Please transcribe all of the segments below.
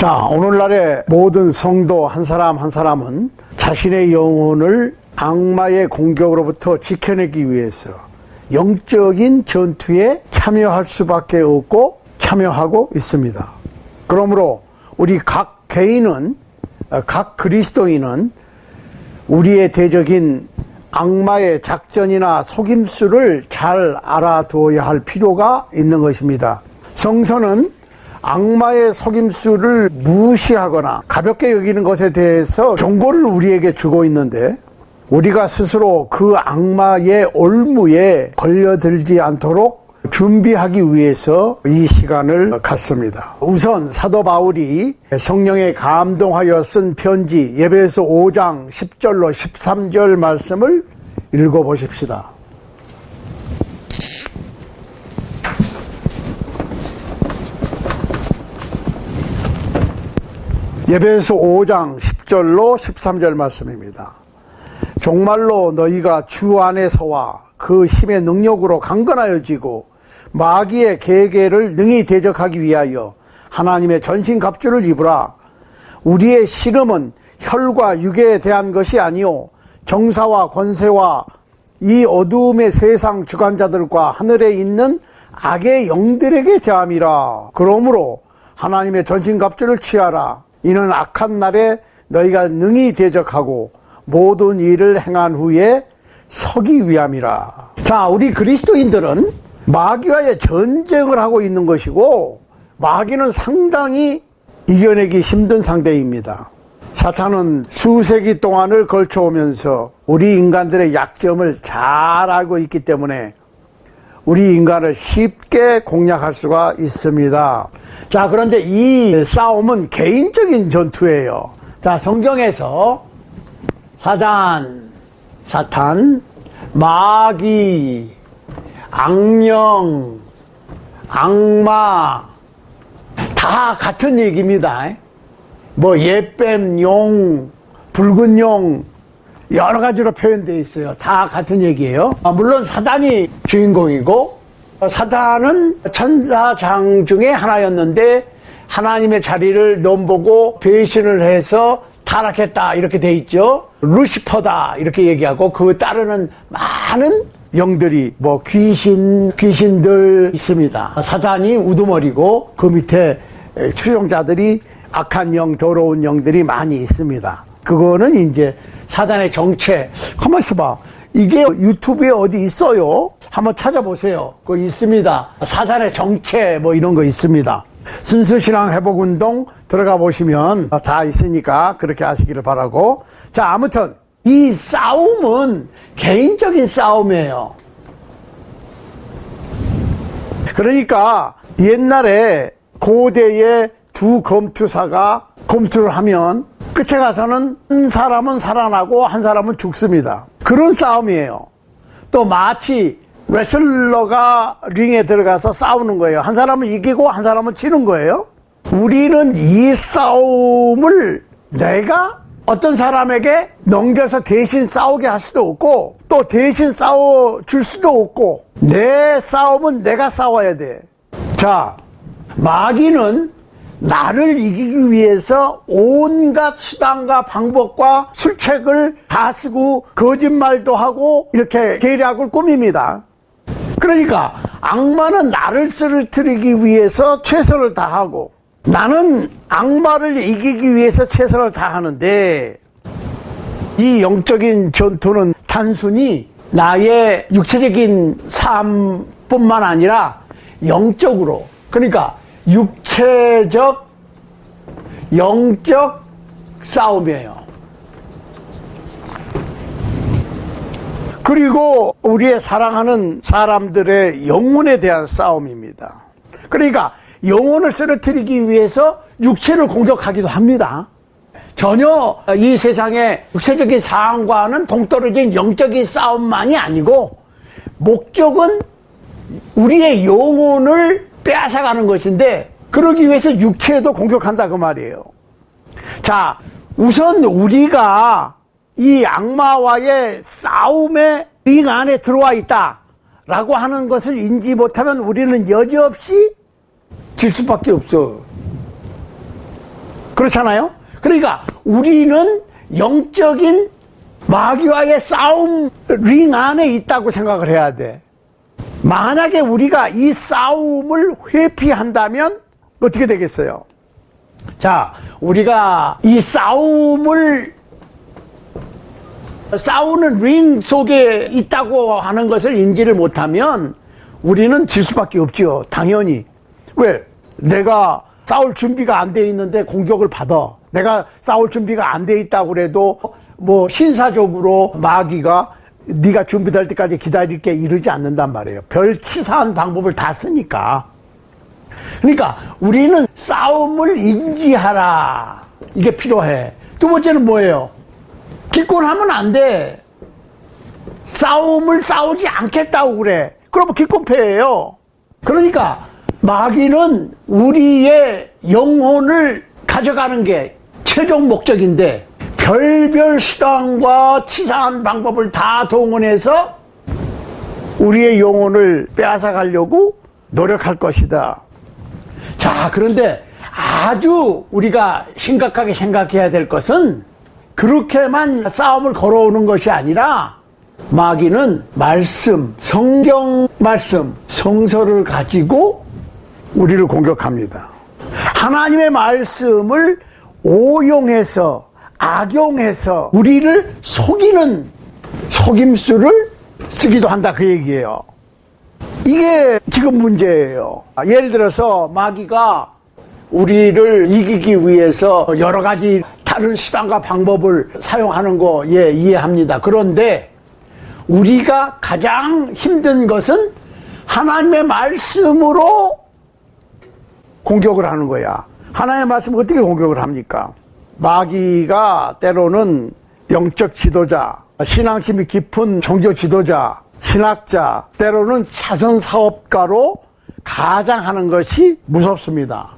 자, 오늘날의 모든 성도 한 사람 한 사람은 자신의 영혼을 악마의 공격으로부터 지켜내기 위해서 영적인 전투에 참여할 수밖에 없고 참여하고 있습니다. 그러므로 우리 각 개인은, 각 그리스도인은 우리의 대적인 악마의 작전이나 속임수를 잘 알아두어야 할 필요가 있는 것입니다. 성서는 악마의 속임수를 무시하거나 가볍게 여기는 것에 대해서 경고를 우리에게 주고 있는데, 우리가 스스로 그 악마의 올무에 걸려들지 않도록 준비하기 위해서 이 시간을 갖습니다. 우선 사도 바울이 성령에 감동하여 쓴 편지 에베소 5장 10절로 13절 말씀을 읽어보십시다. 에베소 5장 10절로 13절 말씀입니다. 정말로 너희가 주 안에서와 그 힘의 능력으로 강건하여지고 마귀의 계계를 능히 대적하기 위하여 하나님의 전신갑주를 입으라. 우리의 씨름은 혈과 육에 대한 것이 아니요 정사와 권세와 이 어두움의 세상 주관자들과 하늘에 있는 악의 영들에게 대함이라. 그러므로 하나님의 전신갑주를 취하라. 이는 악한 날에 너희가 능히 대적하고 모든 일을 행한 후에 서기 위함이라. 자, 우리 그리스도인들은 마귀와의 전쟁을 하고 있는 것이고, 마귀는 상당히 이겨내기 힘든 상대입니다. 사탄은 수세기 동안을 걸쳐오면서 우리 인간들의 약점을 잘 알고 있기 때문에 우리 인간을 쉽게 공략할 수가 있습니다. 자, 그런데 이 싸움은 개인적인 전투예요. 자, 성경에서 사탄, 마귀, 악령, 악마 다 같은 얘기입니다. 뭐 예뱀, 용, 붉은 용 여러 가지로 표현되어 있어요. 다 같은 얘기예요. 물론 사단이 주인공이고, 사단은 천사장 중에 하나였는데 하나님의 자리를 넘보고 배신을 해서 타락했다 이렇게 돼 있죠. 루시퍼다 이렇게 얘기하고, 그 따르는 많은 영들이 뭐 귀신들 있습니다. 사단이 우두머리고 그 밑에 추종자들이 악한 영, 더러운 영들이 많이 있습니다. 그거는 이제 사단의 정체. 가만 있어봐. 이게 유튜브에 어디 있어요? 한번 찾아보세요. 그거 있습니다. 사단의 정체 뭐 이런 거 있습니다. 순수신앙 회복운동 들어가 보시면 다 있으니까 그렇게 하시기를 바라고. 자, 아무튼 이 싸움은 개인적인 싸움이에요. 그러니까 옛날에 고대의 두 검투사가 검투를 하면 끝에 가서는 한 사람은 살아나고 한 사람은 죽습니다. 그런 싸움이에요. 또 마치 레슬러가 링에 들어가서 싸우는 거예요. 한 사람은 이기고 한 사람은 지는 거예요. 우리는 이 싸움을 내가 어떤 사람에게 넘겨서 대신 싸우게 할 수도 없고, 또 대신 싸워줄 수도 없고, 내 싸움은 내가 싸워야 돼. 자, 마귀는 나를 이기기 위해서 온갖 수단과 방법과 술책을 다 쓰고 거짓말도 하고 이렇게 계략을 꾸밉니다. 그러니까 악마는 나를 쓰러뜨리기 위해서 최선을 다하고, 나는 악마를 이기기 위해서 최선을 다하는데, 이 영적인 전투는 단순히 나의 육체적인 삶뿐만 아니라 영적으로, 그러니까 육체적, 영적 싸움이에요. 그리고 우리의 사랑하는 사람들의 영혼에 대한 싸움입니다. 그러니까 영혼을 쓰러뜨리기 위해서 육체를 공격하기도 합니다. 전혀 이 세상의 육체적인 상황과는 동떨어진 영적인 싸움만이 아니고, 목적은 우리의 영혼을 빼앗아가는 것인데, 그러기 위해서 육체도 공격한다 그 말이에요. 자, 우선 우리가 이 악마와의 싸움의 링 안에 들어와 있다 라고 하는 것을 인지 못하면 우리는 여지없이 질 수밖에 없어. 그렇잖아요? 그러니까 우리는 영적인 마귀와의 싸움 링 안에 있다고 생각을 해야 돼. 만약에 우리가 이 싸움을 회피한다면 어떻게 되겠어요? 자, 우리가 이 싸우는 링 속에 있다고 하는 것을 인지를 못하면 우리는 질 수밖에 없죠. 당연히. 왜? 내가 싸울 준비가 안 돼 있는데 공격을 받아. 내가 싸울 준비가 안 돼 있다고 그래도 뭐 신사적으로 마귀가 네가 준비될 때까지 기다릴게 이러지 않는단 말이에요. 별 치사한 방법을 다 쓰니까. 그러니까 우리는 싸움을 인지하라. 이게 필요해. 두 번째는 뭐예요? 기권하면 안 돼. 싸움을 싸우지 않겠다고 그래. 그러면 기권패예요. 그러니까 마귀는 우리의 영혼을 가져가는 게 최종 목적인데 별별 수단과 치사한 방법을 다 동원해서 우리의 영혼을 빼앗아가려고 노력할 것이다. 자, 그런데 아주 우리가 심각하게 생각해야 될 것은 그렇게만 싸움을 걸어오는 것이 아니라 마귀는 말씀, 성경 말씀, 성서를 가지고 우리를 공격합니다. 하나님의 말씀을 오용해서 악용해서 우리를 속이는 속임수를 쓰기도 한다 그 얘기예요. 이게 지금 문제예요. 예를 들어서 마귀가 우리를 이기기 위해서 여러 가지 다른 수단과 방법을 사용하는 거 이해합니다. 그런데 우리가 가장 힘든 것은 하나님의 말씀으로 공격을 하는 거야. 하나님의 말씀을 어떻게 공격을 합니까? 마귀가 때로는 영적 지도자, 신앙심이 깊은 종교 지도자, 신학자, 때로는 차선 사업가로 가장하는 것이 무섭습니다.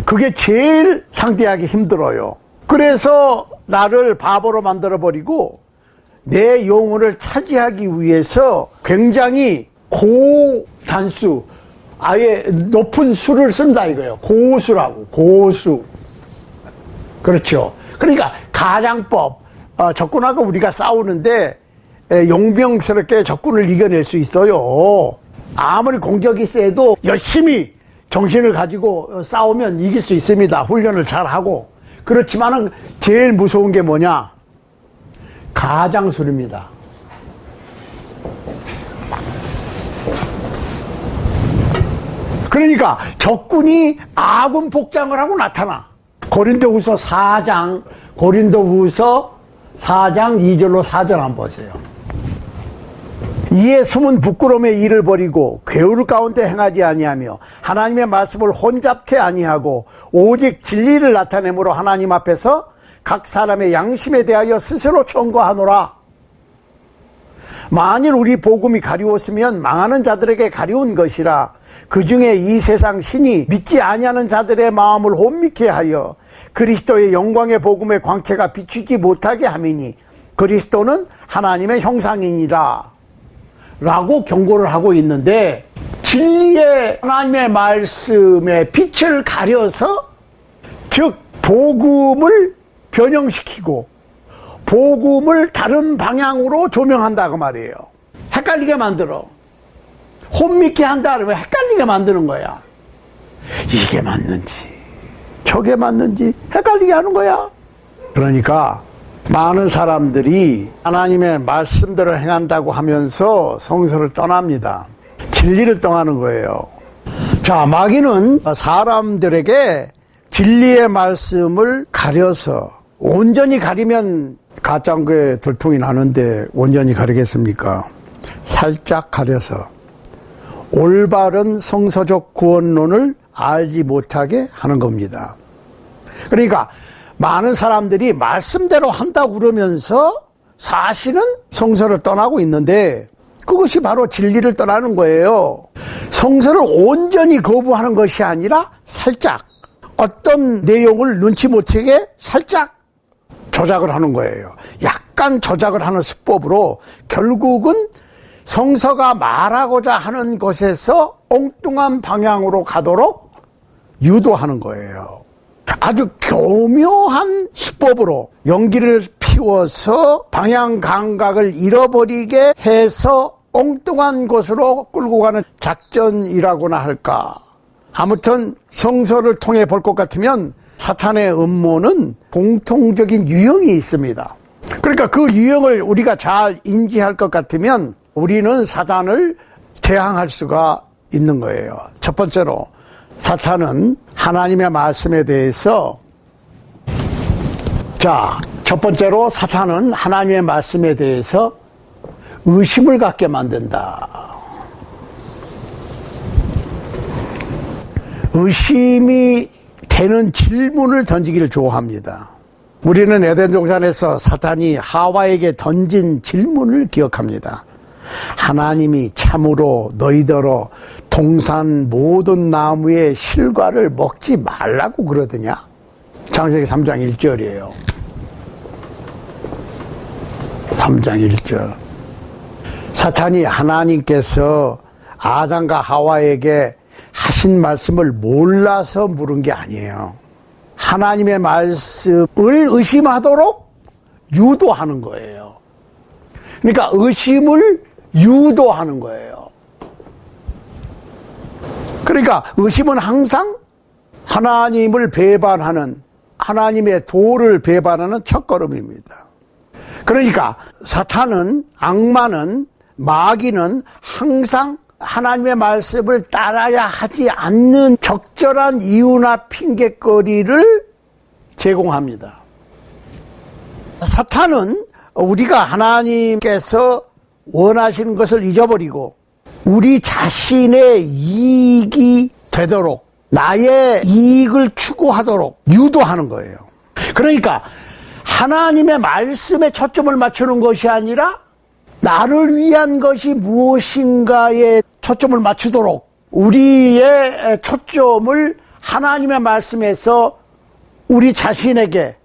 그게 제일 상대하기 힘들어요. 그래서 나를 바보로 만들어버리고 내 영혼을 차지하기 위해서 굉장히 고단수, 아예 높은 수를 쓴다 이거예요. 고수라고, 고수. 그렇죠. 그러니까 가장법, 적군하고 우리가 싸우는데 용병스럽게 적군을 이겨낼 수 있어요. 아무리 공격이 세도 열심히 정신을 가지고 싸우면 이길 수 있습니다. 훈련을 잘하고. 그렇지만은 제일 무서운 게 뭐냐? 가장술입니다. 그러니까 적군이 아군 복장을 하고 나타나. 고린도후서 4장 2절로 4절 한번 보세요. 이에 숨은 부끄러움의 일을 버리고 괴울 가운데 행하지 아니하며 하나님의 말씀을 혼잡케 아니하고 오직 진리를 나타내므로 하나님 앞에서 각 사람의 양심에 대하여 스스로 청구하노라. 만일 우리 복음이 가리웠으면 망하는 자들에게 가리운 것이라. 그 중에 이 세상 신이 믿지 아니하는 자들의 마음을 혼미케 하여 그리스도의 영광의 복음의 광채가 비추지 못하게 함이니 그리스도는 하나님의 형상이니라 라고 경고를 하고 있는데, 진리의 하나님의 말씀의 빛을 가려서, 즉 복음을 변형시키고 복음을 다른 방향으로 조명한다고 말이에요. 헷갈리게 만들어. 혼미케 한다 그러면 헷갈리게 만드는 거야. 이게 맞는지 저게 맞는지 헷갈리게 하는 거야. 그러니까 많은 사람들이 하나님의 말씀대로 행한다고 하면서 성서를 떠납니다. 진리를 떠나는 거예요. 자, 마귀는 사람들에게 진리의 말씀을 가려서, 온전히 가리면 가짜교회 들통이 나는데 온전히 가리겠습니까? 살짝 가려서 올바른 성서적 구원론을 알지 못하게 하는 겁니다. 그러니까 많은 사람들이 말씀대로 한다고 그러면서 사실은 성서를 떠나고 있는데 그것이 바로 진리를 떠나는 거예요. 성서를 온전히 거부하는 것이 아니라 살짝 어떤 내용을 눈치 못 채게 살짝 조작을 하는 거예요. 약간 조작을 하는 수법으로 결국은 성서가 말하고자 하는 것에서 엉뚱한 방향으로 가도록 유도하는 거예요. 아주 교묘한 수법으로 연기를 피워서 방향 감각을 잃어버리게 해서 엉뚱한 곳으로 끌고 가는 작전이라고나 할까. 아무튼 성서를 통해 볼 것 같으면 사탄의 음모는 공통적인 유형이 있습니다. 그러니까 그 유형을 우리가 잘 인지할 것 같으면 우리는 사탄을 대항할 수가 있는 거예요. 첫 번째로 사탄은 하나님의 말씀에 대해서 첫 번째로 사탄은 하나님의 말씀에 대해서 의심을 갖게 만든다. 의심이 되는 질문을 던지기를 좋아합니다. 우리는 에덴 동산에서 사탄이 하와에게 던진 질문을 기억합니다. 하나님이 참으로 너희더러 동산 모든 나무의 실과를 먹지 말라고 그러더냐? 창세기 3장 1절이에요. 3장 1절. 사탄이 하나님께서 아담과 하와에게 하신 말씀을 몰라서 물은 게 아니에요. 하나님의 말씀을 의심하도록 유도하는 거예요. 그러니까 의심을 유도하는 거예요. 그러니까 의심은 항상 하나님을 배반하는, 하나님의 도를 배반하는 첫걸음입니다. 그러니까 사탄은, 악마는, 마귀는 항상 하나님의 말씀을 따라야 하지 않는 적절한 이유나 핑계거리를 제공합니다. 사탄은 우리가 하나님께서 원하시는 것을 잊어버리고 우리 자신의 이익이 되도록, 나의 이익을 추구하도록 유도하는 거예요. 그러니까 하나님의 말씀에 초점을 맞추는 것이 아니라 나를 위한 것이 무엇인가에 초점을 맞추도록 우리의 초점을 하나님의 말씀에서 우리 자신에게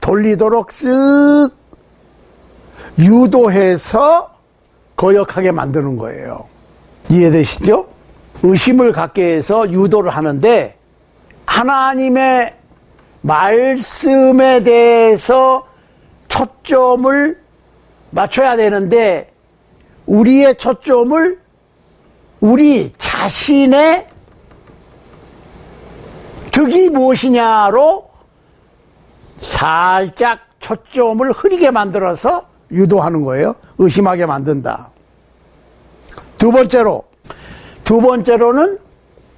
돌리도록 쓱 유도해서 거역하게 만드는 거예요. 이해되시죠? 의심을 갖게 해서 유도를 하는데 하나님의 말씀에 대해서 초점을 맞춰야 되는데 우리의 초점을 우리 자신의 득이 무엇이냐로 살짝 초점을 흐리게 만들어서 유도하는 거예요. 의심하게 만든다. 두 번째로는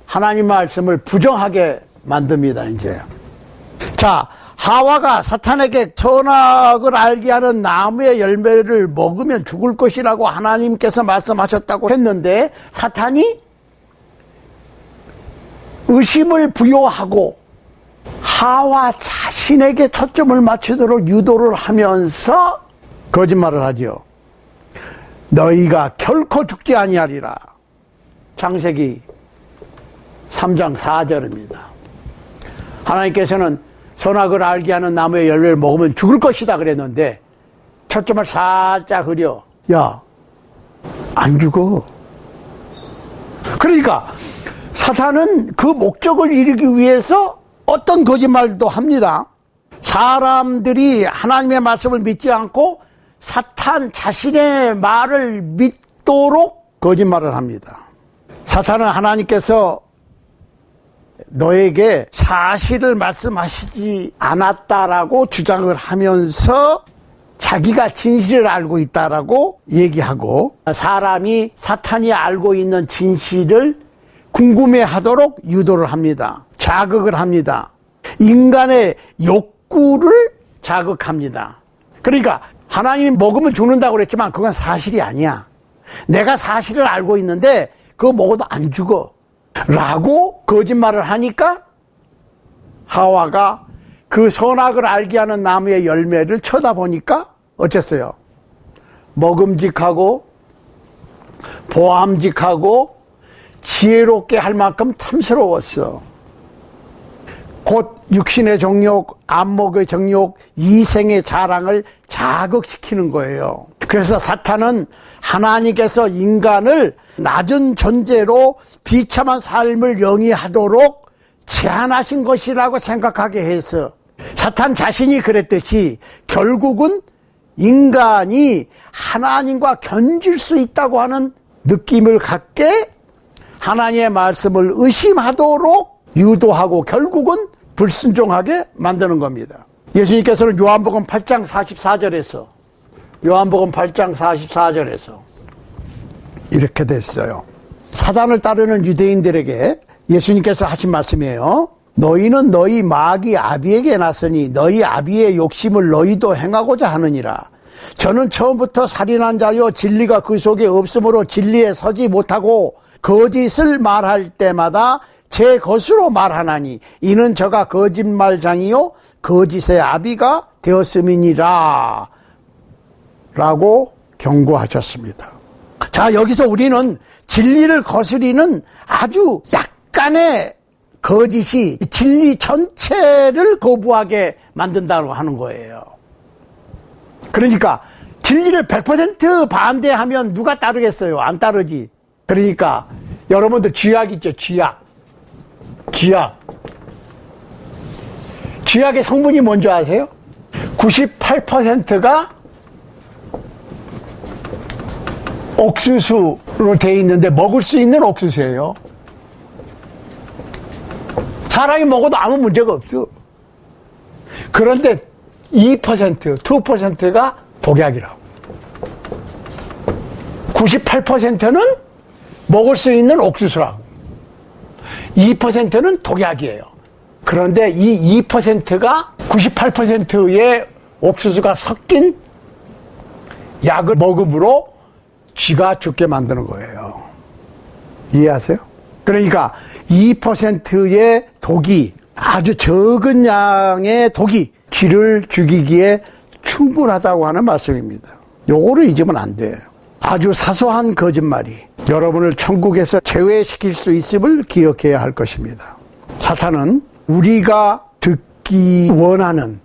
하나님 말씀을 부정하게 만듭니다. 이제 하와가 사탄에게 선악을 알게 하는 나무의 열매를 먹으면 죽을 것이라고 하나님께서 말씀하셨다고 했는데 사탄이 의심을 부여하고 하와 자신에게 초점을 맞추도록 유도를 하면서 거짓말을 하죠. 너희가 결코 죽지 아니하리라. 창세기 3장 4절입니다. 하나님께서는 선악을 알게 하는 나무의 열매를 먹으면 죽을 것이다 그랬는데 초점을 살짝 흐려. 야, 안 죽어. 그러니까 사탄은 그 목적을 이루기 위해서 어떤 거짓말도 합니다. 사람들이 하나님의 말씀을 믿지 않고 사탄 자신의 말을 믿도록 거짓말을 합니다. 사탄은 하나님께서 너에게 사실을 말씀하시지 않았다라고 주장을 하면서 자기가 진실을 알고 있다라고 얘기하고 사람이 사탄이 알고 있는 진실을 궁금해하도록 유도를 합니다. 자극을 합니다. 인간의 욕구를 자극합니다. 그러니까 하나님이 먹으면 죽는다고 그랬지만 그건 사실이 아니야. 내가 사실을 알고 있는데 그거 먹어도 안 죽어 라고 거짓말을 하니까 하와가 그 선악을 알게 하는 나무의 열매를 쳐다보니까 어쨌어요? 먹음직하고 보암직하고 지혜롭게 할 만큼 탐스러웠어. 곧 육신의 정욕, 안목의 정욕, 이생의 자랑을 자극시키는 거예요. 그래서 사탄은 하나님께서 인간을 낮은 존재로 비참한 삶을 영위하도록 제한하신 것이라고 생각하게 해서 사탄 자신이 그랬듯이 결국은 인간이 하나님과 견질 수 있다고 하는 느낌을 갖게 하나님의 말씀을 의심하도록 유도하고 결국은 불순종하게 만드는 겁니다. 예수님께서는 요한복음 8장 44절에서 이렇게 됐어요. 사단을 따르는 유대인들에게 예수님께서 하신 말씀이에요. 너희는 너희 마귀 아비에게 났으니 너희 아비의 욕심을 너희도 행하고자 하느니라. 저는 처음부터 살인한 자요 진리가 그 속에 없으므로 진리에 서지 못하고 거짓을 말할 때마다 제 것으로 말하나니 이는 저가 거짓말장이요 거짓의 아비가 되었음이니라 라고 경고하셨습니다. 자, 여기서 우리는 진리를 거스리는 아주 약간의 거짓이 진리 전체를 거부하게 만든다고 하는 거예요. 그러니까 진리를 100% 반대하면 누가 따르겠어요? 안 따르지. 그러니까 여러분들 쥐약 있죠? 쥐약의 성분이 뭔지 아세요? 98%가 옥수수로 되어 있는데 먹을 수 있는 옥수수예요. 사람이 먹어도 아무 문제가 없어. 그런데 2%가 독약이라고. 98%는 먹을 수 있는 옥수수라고. 2%는 독약이에요. 그런데 이 2%가 98%의 옥수수가 섞인 약을 먹음으로 쥐가 죽게 만드는 거예요. 이해하세요? 그러니까 2%의 독이, 아주 적은 양의 독이 쥐를 죽이기에 충분하다고 하는 말씀입니다. 요거를 잊으면 안 돼요. 아주 사소한 거짓말이 여러분을 천국에서 제외시킬 수 있음을 기억해야 할 것입니다. 사탄은 우리가 듣기 원하는,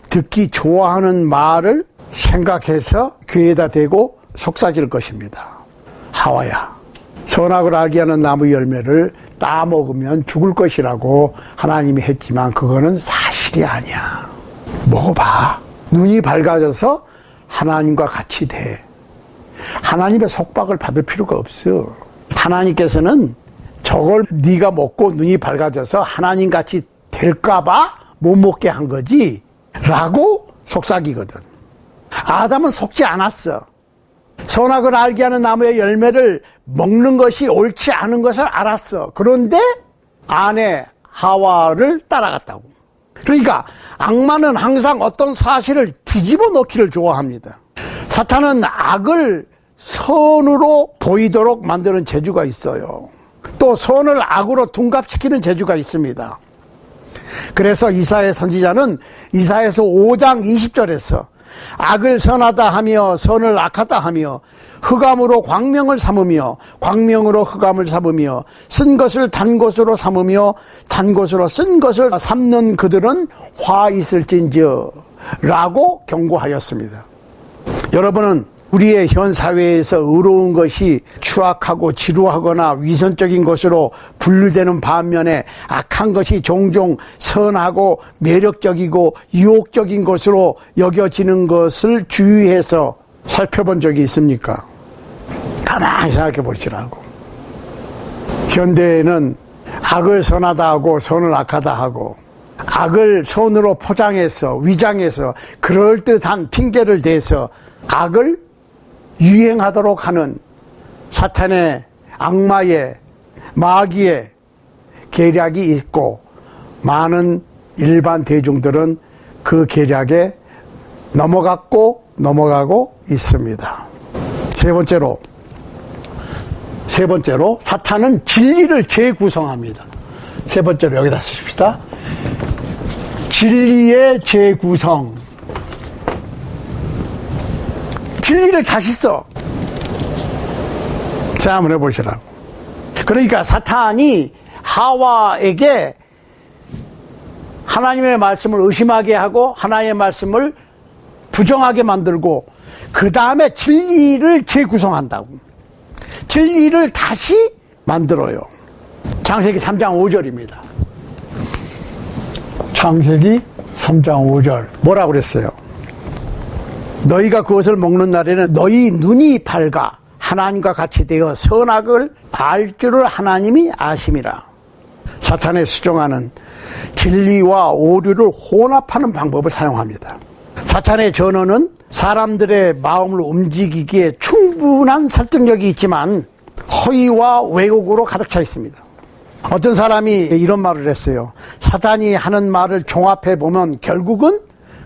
듣기 좋아하는 말을 생각해서 귀에다 대고 속삭일 것입니다. 하와야, 선악을 알게 하는 나무 열매를 따먹으면 죽을 것이라고 하나님이 했지만 그거는 사실이 아니야. 먹어봐. 눈이 밝아져서 하나님과 같이 돼. 하나님의 속박을 받을 필요가 없어. 하나님께서는 저걸 네가 먹고 눈이 밝아져서 하나님같이 될까봐 못 먹게 한 거지 라고 속삭이거든. 아담은 속지 않았어. 선악을 알게 하는 나무의 열매를 먹는 것이 옳지 않은 것을 알았어. 그런데 아내 하와를 따라갔다고. 그러니까 악마는 항상 어떤 사실을 뒤집어 놓기를 좋아합니다. 사탄은 악을 선으로 보이도록 만드는 재주가 있어요. 또 선을 악으로 둔갑시키는 재주가 있습니다. 그래서 이사야 선지자는 이사야서 5장 20절에서 악을 선하다 하며 선을 악하다 하며 흑암으로 광명을 삼으며 광명으로 흑암을 삼으며 쓴 것을 단 것으로 삼으며 단 것으로 쓴 것을 삼는 그들은 화 있을진저 라고 경고하였습니다. 여러분은 우리의 현 사회에서 의로운 것이 추악하고 지루하거나 위선적인 것으로 분류되는 반면에 악한 것이 종종 선하고 매력적이고 유혹적인 것으로 여겨지는 것을 주의해서 살펴본 적이 있습니까? 가만히 생각해 보시라고. 현대에는 악을 선하다 하고 선을 악하다 하고 악을 선으로 포장해서 위장해서 그럴듯한 핑계를 대서 악을 유행하도록 하는 사탄의 악마의 마귀의 계략이 있고 많은 일반 대중들은 그 계략에 넘어가고 있습니다. 세 번째로 사탄은 진리를 재구성합니다. 세 번째로 여기다 쓰십시다. 진리의 재구성. 진리를 다시 써. 자, 한번 해보시라고. 그러니까 사탄이 하와에게 하나님의 말씀을 의심하게 하고 하나님의 말씀을 부정하게 만들고 그 다음에 진리를 재구성한다고. 진리를 다시 만들어요. 창세기 3장 5절입니다. 창세기 3장 5절 뭐라고 그랬어요? 너희가 그것을 먹는 날에는 너희 눈이 밝아 하나님과 같이 되어 선악을 알 줄을 하나님이 아심이라. 사탄의 수종하는 진리와 오류를 혼합하는 방법을 사용합니다. 사탄의 전언은 사람들의 마음을 움직이기에 충분한 설득력이 있지만 허위와 왜곡으로 가득 차 있습니다. 어떤 사람이 이런 말을 했어요. 사탄이 하는 말을 종합해 보면 결국은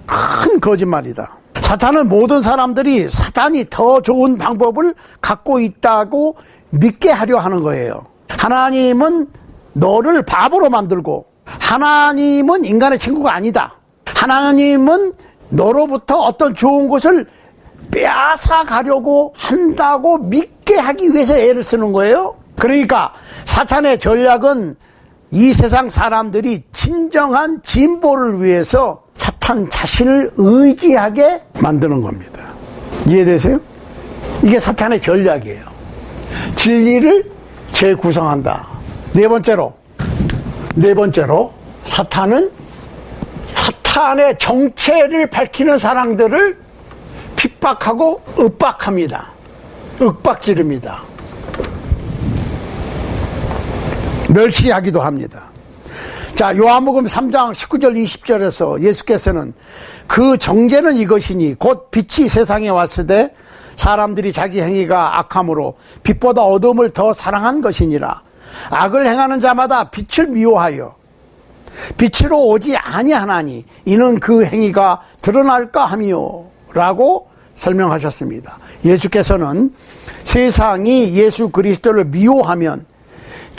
큰 거짓말이다. 사탄은 모든 사람들이 사탄이 더 좋은 방법을 갖고 있다고 믿게 하려 하는 거예요. 하나님은 너를 바보로 만들고 하나님은 인간의 친구가 아니다. 하나님은 너로부터 어떤 좋은 것을 빼앗아 가려고 한다고 믿게 하기 위해서 애를 쓰는 거예요. 그러니까 사탄의 전략은 이 세상 사람들이 진정한 진보를 위해서 사탄 자신을 의지하게 만드는 겁니다. 이해되세요? 이게 사탄의 전략이에요. 진리를 재구성한다. 네 번째로 사탄은 사탄의 정체를 밝히는 사람들을 핍박하고 윽박합니다. 윽박지릅니다. 멸시하기도 합니다. 자, 요한복음 3장 19절 20절에서 예수께서는 그 정죄는 이것이니 곧 빛이 세상에 왔을 때 사람들이 자기 행위가 악함으로 빛보다 어둠을 더 사랑한 것이니라. 악을 행하는 자마다 빛을 미워하여 빛으로 오지 아니하나니 이는 그 행위가 드러날까 함이요 라고 설명하셨습니다. 예수께서는 세상이 예수 그리스도를 미워하면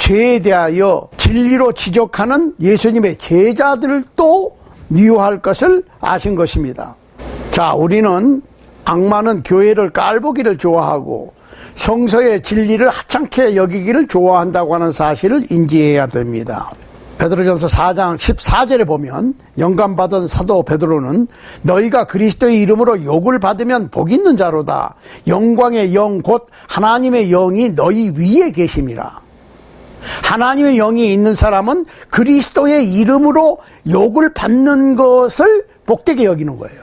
죄에 대하여 진리로 지적하는 예수님의 제자들도 미워할 것을 아신 것입니다. 자, 우리는 악마는 교회를 깔보기를 좋아하고 성서의 진리를 하찮게 여기기를 좋아한다고 하는 사실을 인지해야 됩니다. 베드로전서 4장 14절에 보면 영감받은 사도 베드로는 너희가 그리스도의 이름으로 욕을 받으면 복 있는 자로다. 영광의 영 곧 하나님의 영이 너희 위에 계심이라. 하나님의 영이 있는 사람은 그리스도의 이름으로 욕을 받는 것을 복되게 여기는 거예요.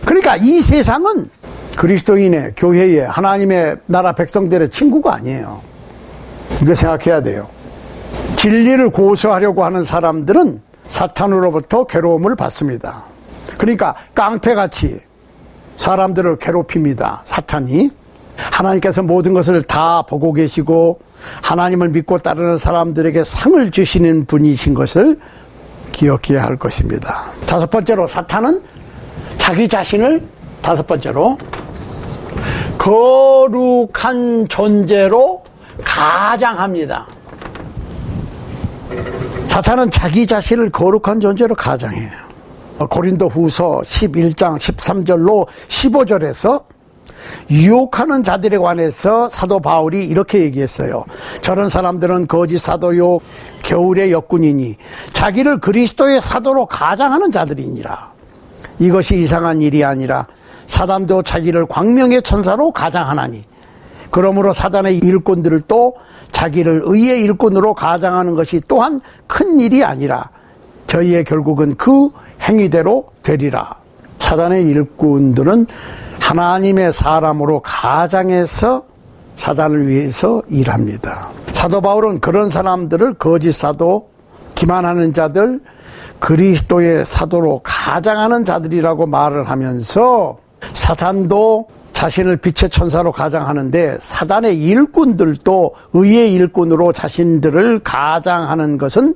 그러니까 이 세상은 그리스도인의 교회의 하나님의 나라 백성들의 친구가 아니에요. 이거 생각해야 돼요. 진리를 고수하려고 하는 사람들은 사탄으로부터 괴로움을 받습니다. 그러니까 깡패같이 사람들을 괴롭힙니다. 사탄이. 하나님께서 모든 것을 다 보고 계시고 하나님을 믿고 따르는 사람들에게 상을 주시는 분이신 것을 기억해야 할 것입니다. 다섯 번째로 사탄은 자기 자신을 거룩한 존재로 가장합니다. 사탄은 자기 자신을 거룩한 존재로 가장해요. 고린도 후서 11장 13절로 15절에서 유혹하는 자들에 관해서 사도 바울이 이렇게 얘기했어요. 저런 사람들은 거짓 사도요 겨울의 역군이니 자기를 그리스도의 사도로 가장하는 자들이니라. 이것이 이상한 일이 아니라 사단도 자기를 광명의 천사로 가장하나니 그러므로 사단의 일꾼들을 또 자기를 의의 일꾼으로 가장하는 것이 또한 큰 일이 아니라 저희의 결국은 그 행위대로 되리라. 사단의 일꾼들은 하나님의 사람으로 가장해서 사단을 위해서 일합니다. 사도 바울은 그런 사람들을 거짓 사도, 기만하는 자들, 그리스도의 사도로 가장하는 자들이라고 말을 하면서 사탄도 자신을 빛의 천사로 가장하는데 사단의 일꾼들도 의의 일꾼으로 자신들을 가장하는 것은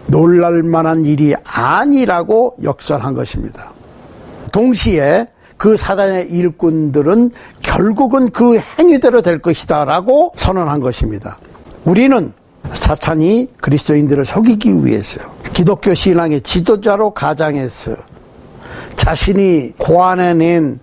놀랄만한 일이 아니라고 역설한 것입니다. 동시에 그 사단의 일꾼들은 결국은 그 행위대로 될 것이다 라고 선언한 것입니다. 우리는 사탄이 그리스도인들을 속이기 위해서 기독교 신앙의 지도자로 가장해서 자신이 고안해낸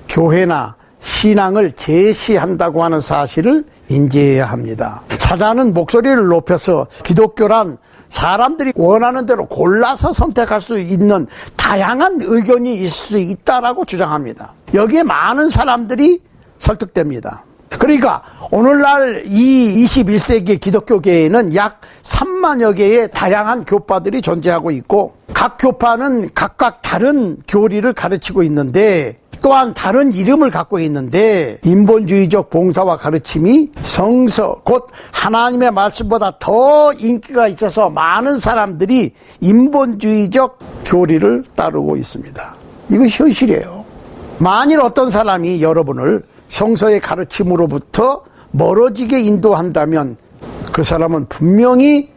교회나 신앙을 제시한다고 하는 사실을 인지해야 합니다. 사단은 목소리를 높여서 기독교란 사람들이 원하는 대로 골라서 선택할 수 있는 다양한 의견이 있을 수 있다라고 주장합니다. 여기에 많은 사람들이 설득됩니다. 그러니까 오늘날 이 21세기 기독교계에는 약 3만여 개의 다양한 교파들이 존재하고 있고, 각 교파는 각각 다른 교리를 가르치고 있는데, 또한 다른 이름을 갖고 있는데, 인본주의적 봉사와 가르침이 성서 곧 하나님의 말씀보다 더 인기가 있어서 많은 사람들이 인본주의적 교리를 따르고 있습니다. 이거 현실이에요. 만일 어떤 사람이 여러분을 성서의 가르침으로부터 멀어지게 인도한다면 그 사람은 분명히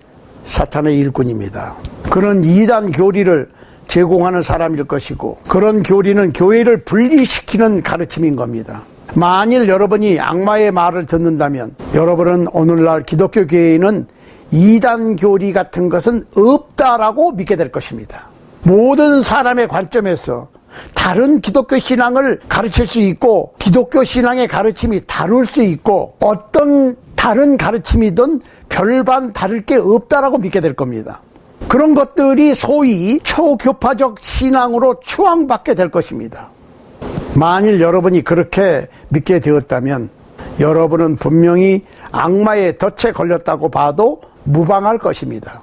사탄의 일꾼입니다. 그런 이단 교리를 제공하는 사람일 것이고, 그런 교리는 교회를 분리시키는 가르침인 겁니다. 만일 여러분이 악마의 말을 듣는다면 여러분은 오늘날 기독교 교회에는 이단 교리 같은 것은 없다라고 믿게 될 것입니다. 모든 사람의 관점에서 다른 기독교 신앙을 가르칠 수 있고, 기독교 신앙의 가르침이 다를 수 있고, 어떤 다른 가르침이든 별반 다를 게 없다라고 믿게 될 겁니다. 그런 것들이 소위 초교파적 신앙으로 추앙받게 될 것입니다. 만일 여러분이 그렇게 믿게 되었다면 여러분은 분명히 악마의 덫에 걸렸다고 봐도 무방할 것입니다.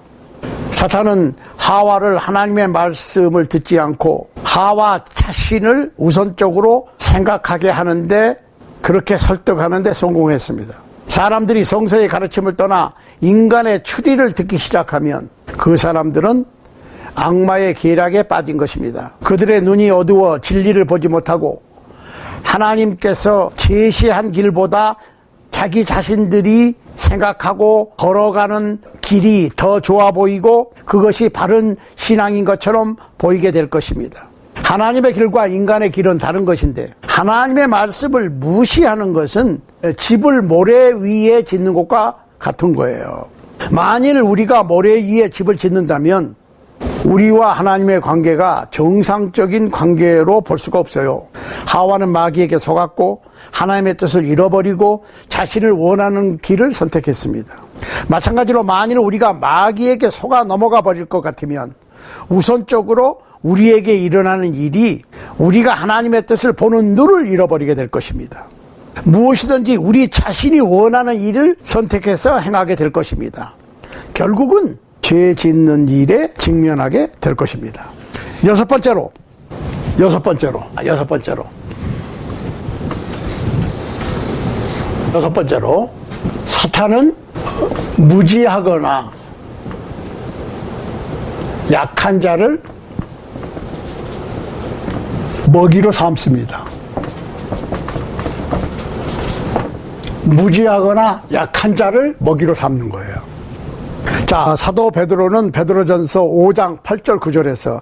사탄은 하와를 하나님의 말씀을 듣지 않고 하와 자신을 우선적으로 생각하게 하는데, 그렇게 설득하는데 성공했습니다. 사람들이 성서의 가르침을 떠나 인간의 추리를 듣기 시작하면 그 사람들은 악마의 계략에 빠진 것입니다. 그들의 눈이 어두워 진리를 보지 못하고 하나님께서 제시한 길보다 자기 자신들이 생각하고 걸어가는 길이 더 좋아 보이고 그것이 바른 신앙인 것처럼 보이게 될 것입니다. 하나님의 길과 인간의 길은 다른 것인데, 하나님의 말씀을 무시하는 것은 집을 모래 위에 짓는 것과 같은 거예요. 만일 우리가 모래 위에 집을 짓는다면 우리와 하나님의 관계가 정상적인 관계로 볼 수가 없어요. 하와는 마귀에게 속았고 하나님의 뜻을 잃어버리고 자신을 원하는 길을 선택했습니다. 마찬가지로 만일 우리가 마귀에게 속아 넘어가 버릴 것 같으면 우선적으로 우리에게 일어나는 일이 우리가 하나님의 뜻을 보는 눈을 잃어버리게 될 것입니다. 무엇이든지 우리 자신이 원하는 일을 선택해서 행하게 될 것입니다. 결국은 죄 짓는 일에 직면하게 될 것입니다. 여섯 번째로 사탄은 무지하거나 약한 자를 먹이로 삼습니다. 무지하거나 약한 자를 먹이로 삼는 거예요. 자, 사도 베드로는 베드로전서 5장 8절 9절에서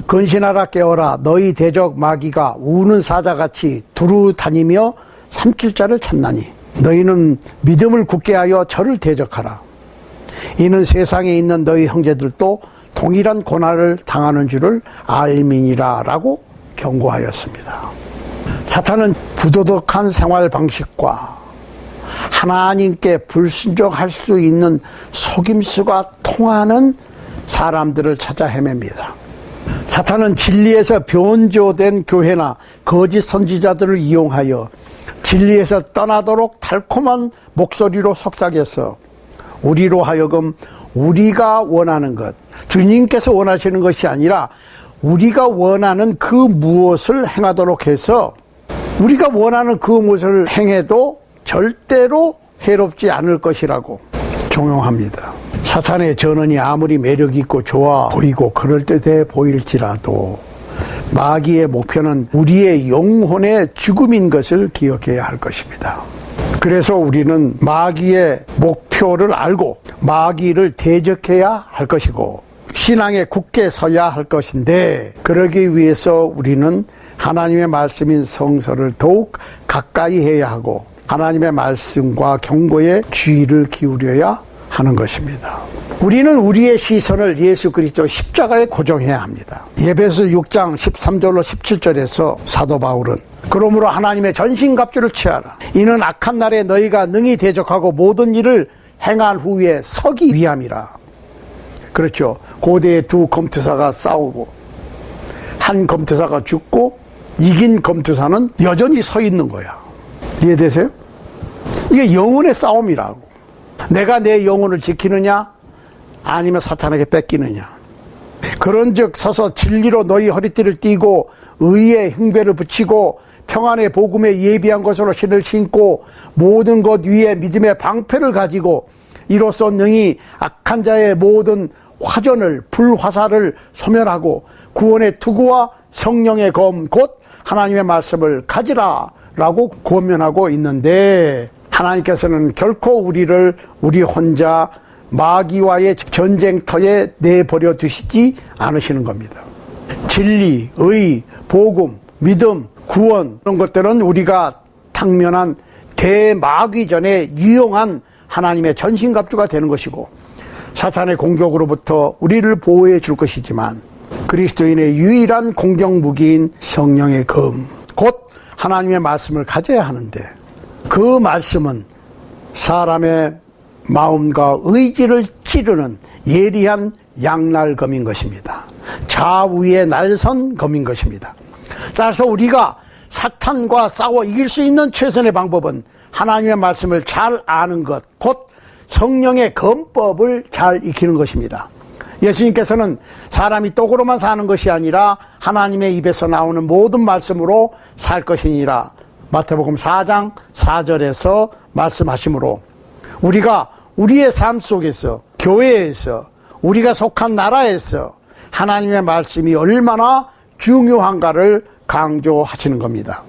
근신하라 깨어라, 너희 대적 마귀가 우는 사자같이 두루 다니며 삼킬 자를 찾나니 너희는 믿음을 굳게 하여 저를 대적하라. 이는 세상에 있는 너희 형제들도 동일한 고난을 당하는 줄을 알미니라 라고 경고하였습니다. 사탄은 부도덕한 생활 방식과 하나님께 불순종할 수 있는 속임수가 통하는 사람들을 찾아 헤맵니다. 사탄은 진리에서 변조된 교회나 거짓 선지자들을 이용하여 진리에서 떠나도록 달콤한 목소리로 속삭여서 우리로 하여금 우리가 원하는 것, 주님께서 원하시는 것이 아니라 우리가 원하는 그 무엇을 행하도록 해서 우리가 원하는 그 무엇을 행해도 절대로 해롭지 않을 것이라고 종용합니다. 사탄의 전언이 아무리 매력있고 좋아 보이고 그럴듯해 보일지라도 마귀의 목표는 우리의 영혼의 죽음인 것을 기억해야 할 것입니다. 그래서 우리는 마귀의 목표를 알고 마귀를 대적해야 할 것이고 신앙에 굳게 서야 할 것인데, 그러기 위해서 우리는 하나님의 말씀인 성서를 더욱 가까이 해야 하고 하나님의 말씀과 경고에 주의를 기울여야 하는 것입니다. 우리는 우리의 시선을 예수 그리스도 십자가에 고정해야 합니다. 에베소 6장 13절로 17절에서 사도 바울은 그러므로 하나님의 전신갑주를 취하라. 이는 악한 날에 너희가 능히 대적하고 모든 일을 행한 후에 서기 위함이라. 그렇죠. 고대의 두 검투사가 싸우고 한 검투사가 죽고 이긴 검투사는 여전히 서 있는 거야. 이해되세요? 이게 영혼의 싸움이라고. 내가 내 영혼을 지키느냐 아니면 사탄에게 뺏기느냐. 그런즉 서서 진리로 너희 허리띠를 띠고 의의 흉배를 붙이고 평안의 복음에 예비한 것으로 신을 신고 모든 것 위에 믿음의 방패를 가지고 이로써 능히 악한 자의 모든 화전을 불화살을 소멸하고 구원의 투구와 성령의 검 곧 하나님의 말씀을 가지라 라고 권면하고 있는데, 하나님께서는 결코 우리를 우리 혼자 마귀와의 전쟁터에 내버려 두시지 않으시는 겁니다. 진리, 의, 복음, 믿음, 구원, 이런 것들은 우리가 당면한 대마귀전에 유용한 하나님의 전신갑주가 되는 것이고 사탄의 공격으로부터 우리를 보호해 줄 것이지만, 그리스도인의 유일한 공격무기인 성령의 검, 곧 하나님의 말씀을 가져야 하는데, 그 말씀은 사람의 마음과 의지를 찌르는 예리한 양날검인 것입니다. 좌우의 날선 검인 것입니다. 따라서 우리가 사탄과 싸워 이길 수 있는 최선의 방법은 하나님의 말씀을 잘 아는 것, 곧 성령의 검법을 잘 익히는 것입니다. 예수님께서는 사람이 떡으로만 사는 것이 아니라 하나님의 입에서 나오는 모든 말씀으로 살 것이니라 마태복음 4장 4절에서 말씀하시므로, 우리가 우리의 삶 속에서, 교회에서, 우리가 속한 나라에서 하나님의 말씀이 얼마나 중요한가를 강조하시는 겁니다.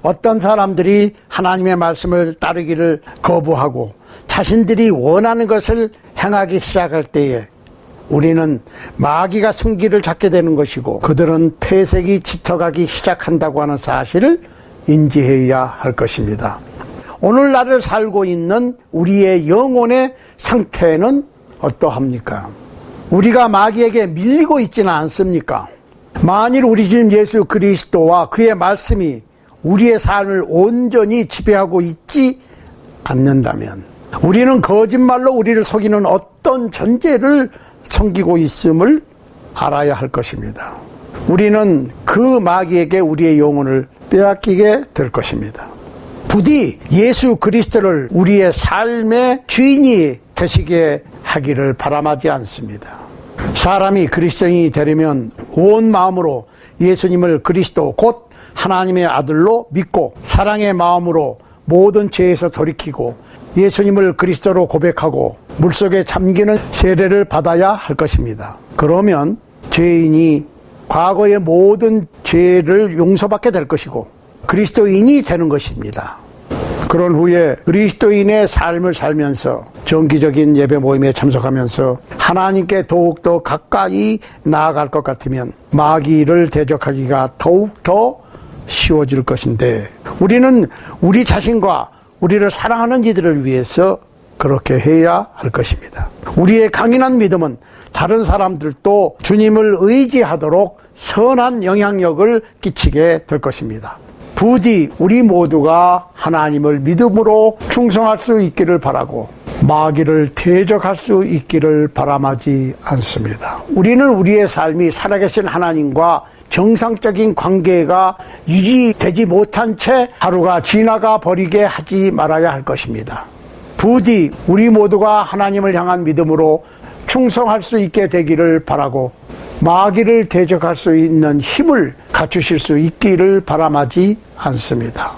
어떤 사람들이 하나님의 말씀을 따르기를 거부하고 자신들이 원하는 것을 행하기 시작할 때에 우리는 마귀가 승기를 잡게 되는 것이고 그들은 폐색이 짙어가기 시작한다고 하는 사실을 인지해야 할 것입니다. 오늘날을 살고 있는 우리의 영혼의 상태는 어떠합니까? 우리가 마귀에게 밀리고 있지는 않습니까? 만일 우리 주님 예수 그리스도와 그의 말씀이 우리의 삶을 온전히 지배하고 있지 않는다면 우리는 거짓말로 우리를 속이는 어떤 존재를 섬기고 있음을 알아야 할 것입니다. 우리는 그 마귀에게 우리의 영혼을 빼앗기게 될 것입니다. 부디 예수 그리스도를 우리의 삶의 주인이 되시게 하기를 바람하지 않습니다. 사람이 그리스도인이 되려면 온 마음으로 예수님을 그리스도 곧 하나님의 아들로 믿고 사랑의 마음으로 모든 죄에서 돌이키고 예수님을 그리스도로 고백하고 물속에 잠기는 세례를 받아야 할 것입니다. 그러면 죄인이 과거의 모든 죄를 용서받게 될 것이고 그리스도인이 되는 것입니다. 그런 후에 그리스도인의 삶을 살면서 정기적인 예배 모임에 참석하면서 하나님께 더욱더 가까이 나아갈 것 같으면 마귀를 대적하기가 더욱더 쉬워질 것인데, 우리는 우리 자신과 우리를 사랑하는 이들을 위해서 그렇게 해야 할 것입니다. 우리의 강인한 믿음은 다른 사람들도 주님을 의지하도록 선한 영향력을 끼치게 될 것입니다. 부디 우리 모두가 하나님을 믿음으로 충성할 수 있기를 바라고 마귀를 대적할 수 있기를 바람하지 않습니다. 우리는 우리의 삶이 살아계신 하나님과 정상적인 관계가 유지되지 못한 채 하루가 지나가 버리게 하지 말아야 할 것입니다. 부디 우리 모두가 하나님을 향한 믿음으로 충성할 수 있게 되기를 바라고 마귀를 대적할 수 있는 힘을 갖추실 수 있기를 바람하지 않습니다.